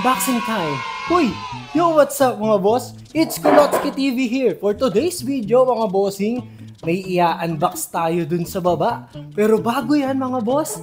Unboxing time! Uy! Yo, what's up mga boss? It's Kulotsky TV here. For today's video mga bossing, may i-unbox tayo dun sa baba. Pero bago yan mga boss,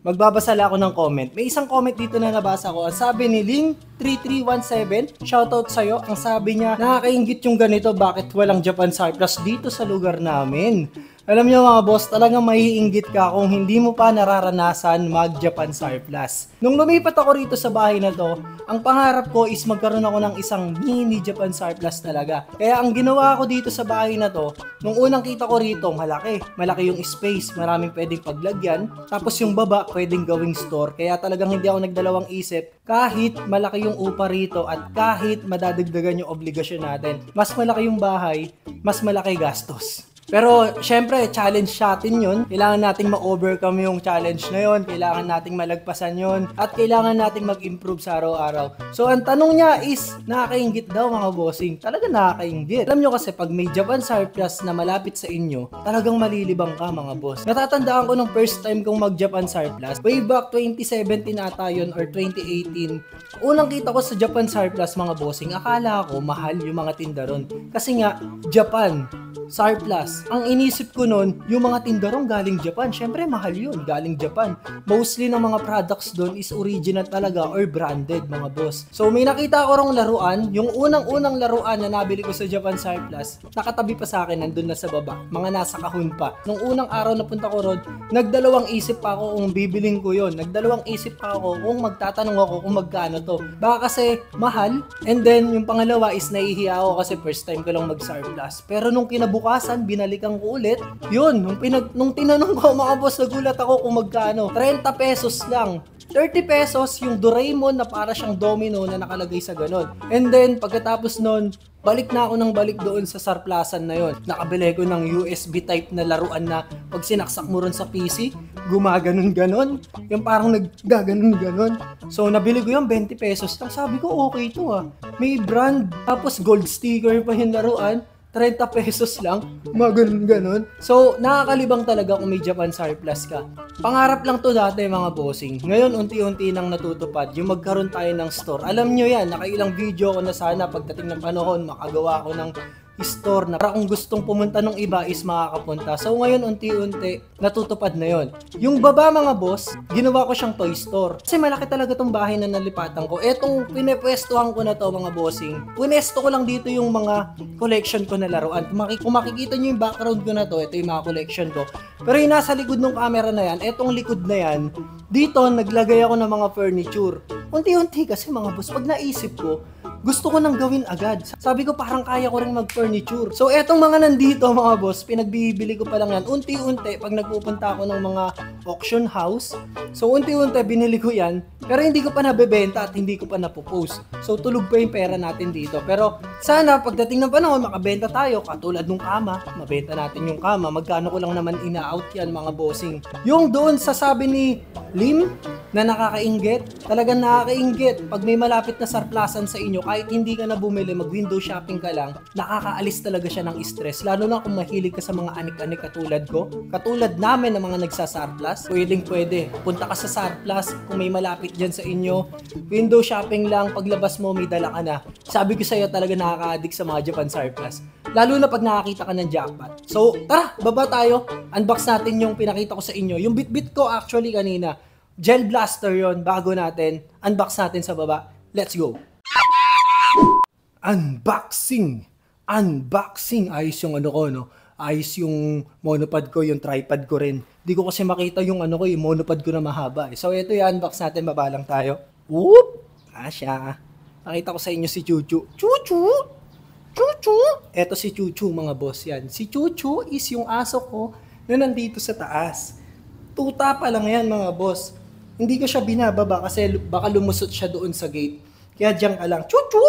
magbabasa lang ako ng comment. May isang comment dito na nabasa ko. Ang sabi ni Ling3317, shoutout sa'yo. Ang sabi niya, nakakaingit yung ganito, bakit walang Japan surplus dito sa lugar namin? Alam niyo mga boss, talagang maiinggit ka kung hindi mo pa nararanasan mag-Japan surplus. Nung lumipat ako rito sa bahay na to, ang pangarap ko is magkaroon ako ng isang mini Japan surplus talaga. Kaya ang ginawa ko dito sa bahay na to, nung unang kita ko rito, malaki. Malaki yung space, maraming pwedeng paglagyan. Tapos yung baba, pwedeng gawing store. Kaya talagang hindi ako nagdalawang isip. Kahit malaki yung upa rito at kahit madadagdagan yung obligasyon natin, mas malaki yung bahay, mas malaki gastos. Pero, syempre, challenge natin yun. Kailangan nating ma-overcome yung challenge na yun. Kailangan nating malagpasan yun. At kailangan nating mag-improve sa araw-araw. So, ang tanong niya is, nakakaingit daw mga bossing. Talaga nakakaingit. Alam nyo kasi, pag may Japan surplus na malapit sa inyo, talagang malilibang ka mga boss. Natatandaan ko nung first time kong mag-Japan surplus. Way back 2017 ata yun or 2018. Unang kita ko sa Japan surplus mga bossing, akala ko mahal yung mga tinda ron. Kasi nga, Japan surplus. Ang inisip ko nun, yung mga tindarong galing Japan. Syempre, mahal yun. Galing Japan. Mostly ng mga products doon is original talaga or branded, mga boss. So, may nakita ko rong laruan. Yung unang-unang laruan na nabili ko sa Japan surplus, nakatabi pa sa akin, nandun na sa baba. Mga nasa kahon pa. Nung unang araw na punta ko ron, nagdalawang isip pa ako kung bibiling ko yun. Nagdalawang isip pa ako kung magtatanong ako kung magkano to. Baka kasi mahal. And then, yung pangalawa is nahihiya ako kasi first time ko lang mag-surplus. Pero nung kinabukasan, binalikan ko ulit. Yun, nung tinanong ko mga boss, nagulat ako kung magkano. 30 pesos lang. 30 pesos yung Doraemon na para siyang domino na nakalagay sa ganon. And then, pagkatapos nun, balik na ako ng balik doon sa surplusan na yon. Nakabili ko ng USB type na laruan na pag sinaksak mo ron sa PC, gumaganon-ganon. Yung parang naggaganon-ganon. So, nabili ko yung 20 pesos lang. Sabi ko, okay ito ah. May brand. Tapos, gold sticker pa yung laruan. 30 pesos lang, mga ganun. So, nakakalibang talaga kung may Japan surplus ka. Pangarap lang to dati mga bossing. Ngayon, unti-unti nang natutupad yung magkaroon tayo ng store. Alam nyo yan, nakailang video ko na sana pagdating ng panahon, makagawa ko ng store na para kung gustong pumunta ng iba is makakapunta. So ngayon unti-unti natutupad na yon. Yung baba mga boss, ginawa ko siyang toy store. Kasi malaki talaga tong bahay na nalipatan ko. Etong pinepwestuhan ko na to mga bossing. Punesto ko lang dito yung mga collection ko na laruan. Kung makikita nyo yung background ko na to, ito yung mga collection ko. Pero yung nasa likod ng camera na yan, etong likod na yan, dito naglagay ako ng mga furniture. Unti-unti kasi mga boss, pag naisip ko, gusto ko nang gawin agad. Sabi ko parang kaya ko rin mag-furniture. So etong mga nandito mga boss, pinagbibili ko pa lang yan. Unti-unti pag nagpupunta ako ng mga auction house. So unti-unti binili ko yan. Pero hindi ko pa nabebenta at hindi ko pa napopost. So tulog pa yung pera natin dito. Pero sana pagdating ng panahon makabenta tayo. Katulad nung kama, mabenta natin yung kama. Magkano ko lang naman ina-out yan mga bossing. Yung doon sa sabi ni Lim na nakakainggit, talagang nakakainggit. Pag may malapit na surplusan sa inyo, kahit hindi ka na bumili, mag-window shopping ka lang, nakakaalis talaga siya ng stress. Lalo na kung mahilig ka sa mga anik-anik katulad ko. Katulad namin ng mga nagsasarplus, pwede. Punta ka sa surplus, kung may malapit dyan sa inyo, window shopping lang, paglabas mo, may dala ka na. Sabi ko sa'yo talaga nakaka-addict sa mga Japan surplus. Lalo na pag nakakita ka ng jackpot. So, tara, baba tayo. Unbox natin yung pinakita ko sa inyo. Yung bit-bit ko actually kanina, Gel Blaster yon, bago natin. Unbox natin sa baba. Let's go. Unboxing. Ayos yung ano ko, no? Ayos yung monopod ko, yung tripod ko rin. Di ko kasi makita yung ano ko, yung monopod ko na mahaba. So, ito yung unbox natin. Baba lang tayo. Whoop! Siya. Nakita ko sa inyo si Chuchu. Chuchu! Eto si Chuchu mga boss yan. Si Chuchu is yung aso ko na nandito sa taas. Tuta pa lang yan mga boss. Hindi ko siya binababa kasi baka lumusot siya doon sa gate. Kaya diyan ka lang. Chuchu!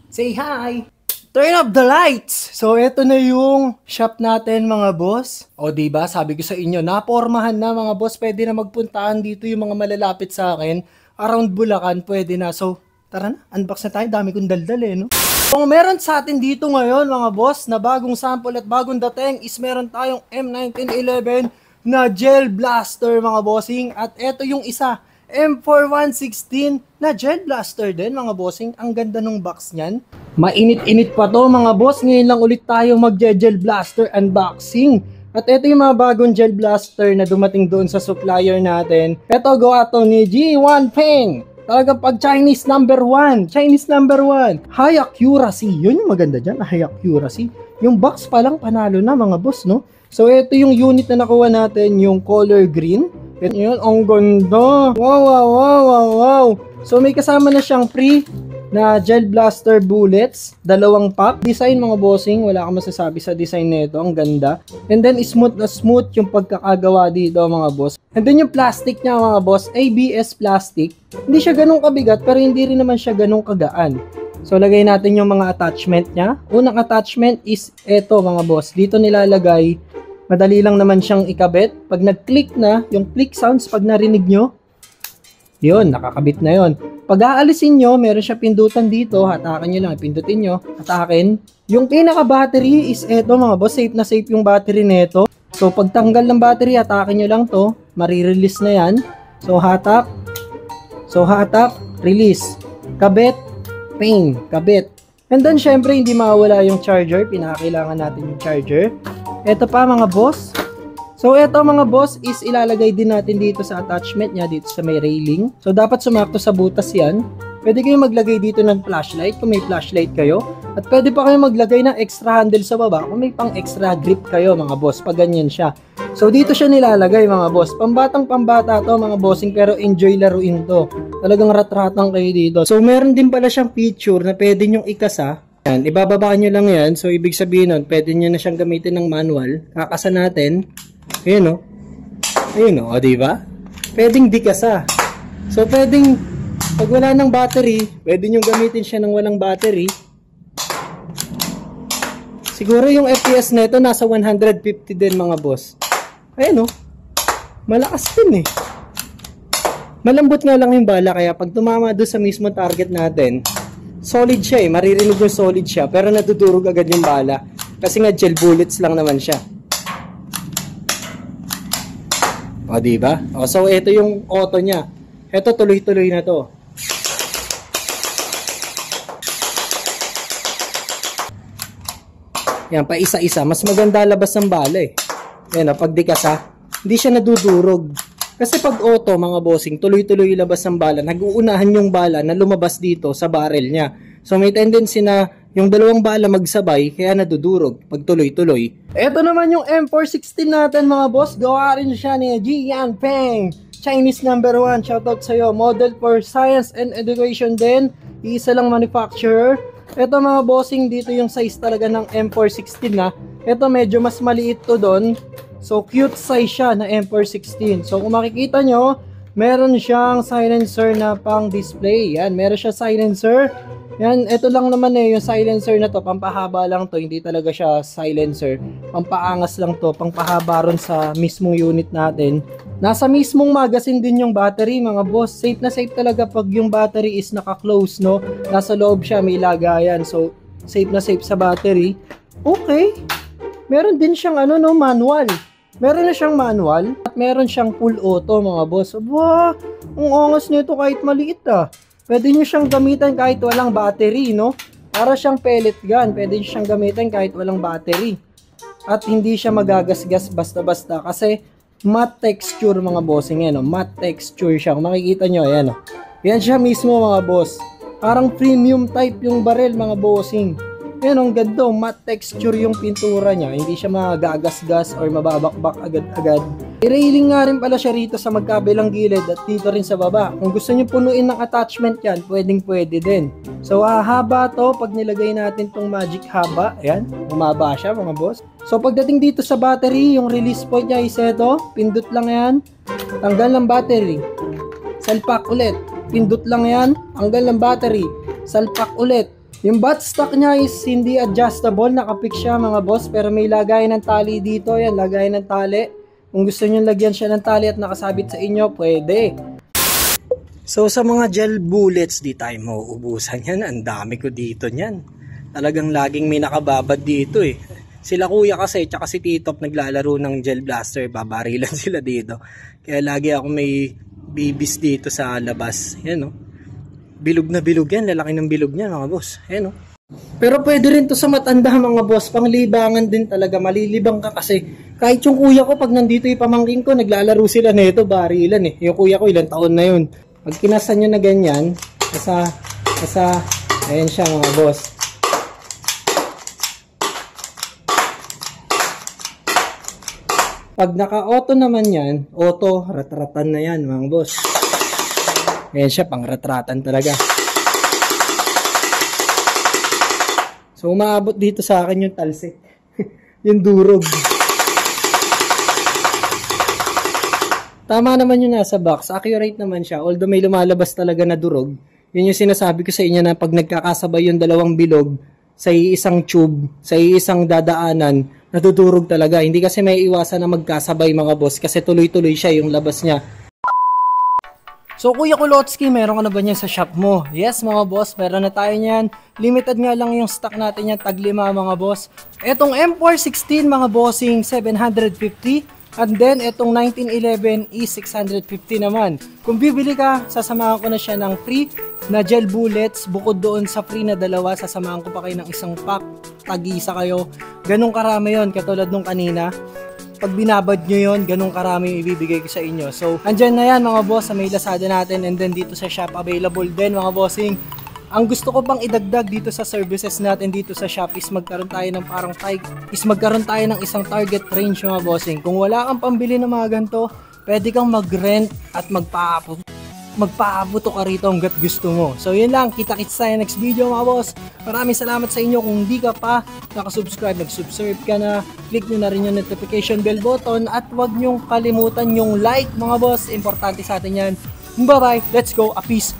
Say hi! Turn up the lights! So eto na yung shop natin mga boss. O diba sabi ko sa inyo, napormahan na mga boss. Pwede na magpuntahan dito yung mga malalapit sa akin. Around Bulacan pwede na. So tara na, unbox na tayo. Dami kong daldal no? Kung meron sa atin dito ngayon mga boss na bagong sample at bagong dating is meron tayong M1911 na Gel Blaster mga bossing. At eto yung isa. M4116 na Gel Blaster din mga bossing. Ang ganda ng box niyan. Mainit-init pa to mga boss. Ngayon lang ulit tayo mag-Gel Blaster unboxing. At ito yung mga bagong Gel Blaster na dumating doon sa supplier natin. Ito gawa to ni G1 Peng. Talagang pag Chinese number 1. Chinese number 1. High accuracy. Yun yung maganda dyan. High accuracy. Yung box pa lang panalo na mga boss, no? So ito yung unit na nakuha natin. Yung color green. Yun, ang ganda. Wow, wow, wow, wow, wow. So may kasama na siyang free na Gel Blaster bullets. Dalawang pop. Design mga bossing. Wala kang masasabi sa design nito. Ang ganda. And then smooth na smooth yung pagkakagawa dito mga boss. And then yung plastic niya mga boss. ABS plastic. Hindi siya ganun kabigat pero hindi rin naman siya ganun kagaan. So lagay natin yung mga attachment niya. Unang attachment is eto mga boss. Dito nilalagay. Madali lang naman siyang ikabit. Pag nag-click na, yung click sounds pag narinig nyo, yun, nakakabit na yun. Pag aalisin nyo, meron siya pindutan dito. Hatakan nyo lang, pindutin nyo. Hatakin. Yung pinaka-battery is eto mga boss. Safe na safe yung battery nito. So pag tanggal ng battery, hatakin nyo lang to. Marirelease na yan. So hatak. So hatak, release. Kabit, pain, kabit. And then syempre hindi mawala yung charger. Pinakailangan natin yung charger. Ito pa mga boss. So ito mga boss is ilalagay din natin dito sa attachment niya dito sa may railing. So dapat sumakto sa butas yan. Pwede kayo maglagay dito ng flashlight kung may flashlight kayo. At pwede pa kayo maglagay ng extra handle sa baba kung may pang extra grip kayo mga boss. Pag ganyan siya. So dito siya nilalagay mga boss. Pambatang pambata to mga bossing pero enjoy laruin to. Talagang rat-ratang kayo dito. So meron din pala siyang feature na pwede nyong ikasa. Yan, ibababa nyo lang yan. So, ibig sabihin nun, pwede nyo na siyang gamitin ng manual. Kakasa natin. Ayun, o. Ayun, o. Diba? Pwedeng di kasa. So, pwedeng, pag wala ng battery, pwede nyo gamitin siya ng walang battery. Siguro yung FPS nito nasa 150 din, mga boss. Ayun, o. Malakas din, eh. Malambot nga lang yung bala, kaya pag tumama doon sa mismo target natin, solid siya eh, maririnig yung solid siya pero nadudurog agad yung bala kasi nga gel bullets lang naman siya. O diba? O so ito yung auto niya. Ito tuloy-tuloy na to. Yan pa isa-isa, mas maganda labas ng bala eh. Yan o, pag di kasa, hindi siya nadudurog. Kasi pag auto mga bossing, tuloy-tuloy labas ng bala, nag-uunahan yung bala na lumabas dito sa barrel niya. So may tendency na yung dalawang bala magsabay, kaya nadudurog pag tuloy-tuloy. Ito naman yung M416 natin mga boss, gawa rin siya ni G1 Peng. Chinese number 1, shoutout sa'yo. Model for science and education din, isa lang manufacturer. Ito mga bossing, dito yung size talaga ng M416 na. Ito medyo mas maliit to doon. So, cute size siya na M416. So, kung makikita nyo, meron siyang silencer na pang display. Yan, meron siya silencer. Yan, ito lang naman eh, yung silencer na to, pampahaba lang to. Hindi talaga siya silencer. Pampaangas lang to, pampahaba ron sa mismong unit natin. Nasa mismong magazine din yung battery, mga boss. Safe na safe talaga pag yung battery is naka-close, no? Nasa loob siya, may lagayan. So, safe na safe sa battery. Okay. Meron din siyang ano, no, manual. Meron na siyang manual at meron siyang full auto mga boss. Wow, ang angas nito kahit maliit ah. Pwede nyo siyang gamitan kahit walang battery, no? Para siyang pellet gun. Pwede nyo siyang gamitan kahit walang battery. At hindi siya magagasgas basta-basta kasi matte texture mga bossing yan, no? Matte texture siya. Kung makikita nyo, ayan, no? Yan siya mismo mga boss. Parang premium type yung barrel mga bossing. Yan, ang ganda, matte texture yung pintura niya. Hindi siya magagasgas or mababakbak agad-agad. I-railing nga rin pala siya rito sa magkabilang gilid at dito rin sa baba. Kung gusto niyo punuin ng attachment yan, pwedeng-pwede din. So, haba to pag nilagay natin tong magic haba. Ayan, bumaba siya mga boss. So, pagdating dito sa battery, yung release point niya is ito. Pindot lang yan. Tanggal ng battery. Salpak ulit. Pindot lang yan. Tanggal ng battery. Salpak ulit. Yung buttstock niya is hindi adjustable, nakapik siya mga boss, pero may lagayan ng tali dito, yan, lagayan ng tali. Kung gusto niyo lagyan siya ng tali at nakasabit sa inyo, pwede. So sa mga gel bullets, di tayo mauubusan yan, ang dami ko dito niyan. Talagang laging may nakababad dito eh. Sila kuya kasi, tsaka si Titop naglalaro ng gel blaster, babarilan sila dito. Kaya lagi ako may bibis dito sa labas. Yan, oh. Bilog na bilog yan. Lalaki ng bilog niya, mga boss. Yan, oh. Pero pwede rin to sa matanda, mga boss. Panglibangan din talaga. Malilibang ka kasi kahit yung kuya ko, pag nandito yung pamangking ko, naglalaro sila nito, barilan eh. Yung kuya ko, ilang taon na yun. Pag kinasan nyo na ganyan, ayan siya, mga boss. Pag naka-auto naman yan, auto, ratratan na yan, mga boss. Ayan siya, pang ratratan talaga. So, umaabot dito sa akin yung talsik. Yung durog. Tama naman yung nasa box. Accurate naman siya. Although may lumalabas talaga na durog. Yun yung sinasabi ko sa inyo na pag nagkakasabay yung dalawang bilog sa isang tube, sa isang dadaanan, nadudurog talaga. Hindi kasi may iwasan na magkasabay, mga boss, kasi tuloy-tuloy siya yung labas niya. So Kuya Kulotsky, meron ka na ba niyan sa shop mo? Yes, mga boss, meron na tayo niyan. Limited nga lang yung stock natin yan, tag 5, mga boss. Etong M416, mga bossing, 750. And then, etong 1911 is 650 naman. Kung bibili ka, sasamahan ko na siya ng free na gel bullets. Bukod doon sa free na dalawa, sasamahan ko pa kayo ng isang pack. Tag-isa kayo. Ganong karami yon, katulad nung kanina. Pag binabad nyo yon, ganong karami yung ibibigay ko sa inyo. So, andyan na yan, mga boss, sa may Lazada natin. And then, dito sa shop, available din, mga bossing. Ang gusto ko pang idagdag dito sa services natin dito sa shop is magkaroon tayo ng isang target range, mga bossing. Kung wala kang pambili ng mga ganito, pwede kang mag-rent at magpaabuto ka rito hanggat gusto mo. So yun lang, kita-kits tayo next video, mga boss. Maraming salamat sa inyo. Kung hindi ka pa nakasubscribe, nag-subscribe ka na, click nyo na rin yung notification bell button at huwag nyong kalimutan yung like, mga boss. Importante sa atin yan. Bye bye, let's go, a peace.